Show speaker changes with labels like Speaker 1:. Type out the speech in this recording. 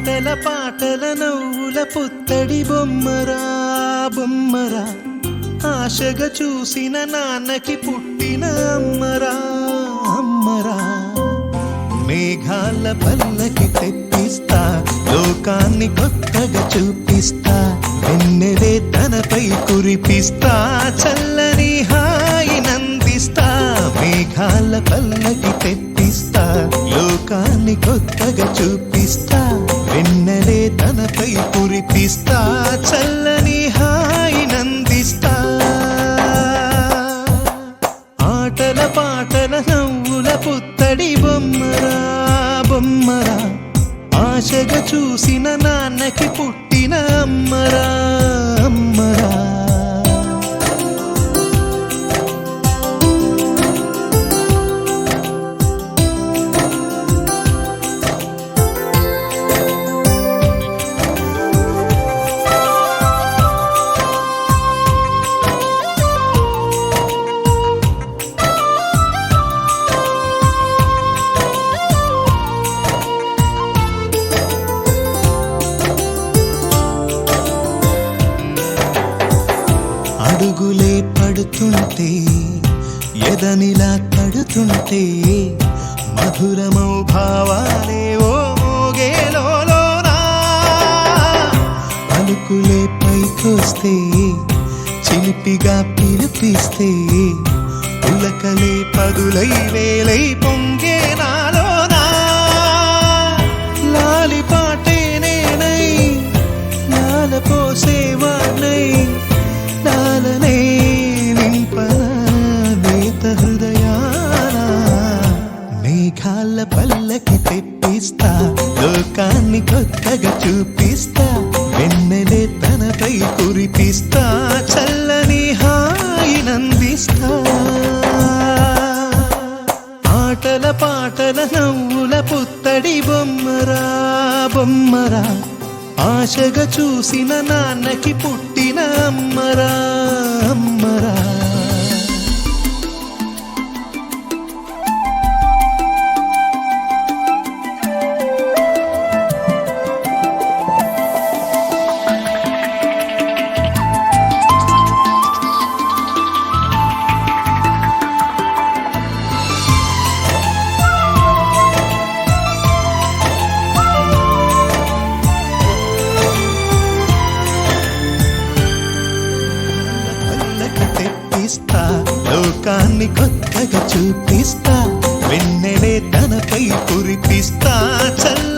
Speaker 1: ఆటల పాటల నవ్వుల పుత్తడి బొమ్మరా బొమ్మరా, ఆశగా చూసిన నాన్నకి పుట్టిన అమ్మరా అమ్మరా. మేఘాల పల్లకి తెప్పిస్తా, లోకాన్ని కొత్తగా చూపిస్తా, వెన్నెలే తనపై కురిపిస్తా, చల్లని హాయి నందిస్తా. మేఘాల పల్లకి తెప్పిస్తా, లోకాన్ని కొత్తగా చూపిస్తా, వెన్నెలే తనపై కురిపిస్తా, చల్లని హాయి నందిస్తా. ఆటల పాటల నవ్వుల పుత్తడి బొమ్మరా బొమ్మరా, ఆశగా చూసిన నాన్నకి పుట్టిన అమ్మరా అమ్మరా. అడుగులే పడుతుంటే ఎదనిలా తడుతుంటే, మధురమౌ భావాలే ఓ మోగేలోనా. పలుకులే పైకొస్తే చిలిపిగా పిలిపిస్తే, పులకలే పదులై వేలై పొంగే నాలోనా. లాలి పాటే నేనై లాల పోసేవాణ్ణై, లాలనే నింపన నేత హృదయాన. మేఘాల పల్లకి తెప్పిస్తా, లోకాన్ని కొత్తగా చూపిస్తా, వెన్నెలే తనపై కురిపిస్తా, చల్లని హాయి నందిస్తా. ఆటల పాటల నవ్వుల పుత్తడి బొమ్మరా బొమ్మరా, ఆశగా చూసిన నాన్నకి పుట్టిన అమ్మరా అమ్మరా. లోకాన్ని కొత్తగా చూపిస్తా, వెన్నెలే తనపై కురిపిస్తా, చల్ల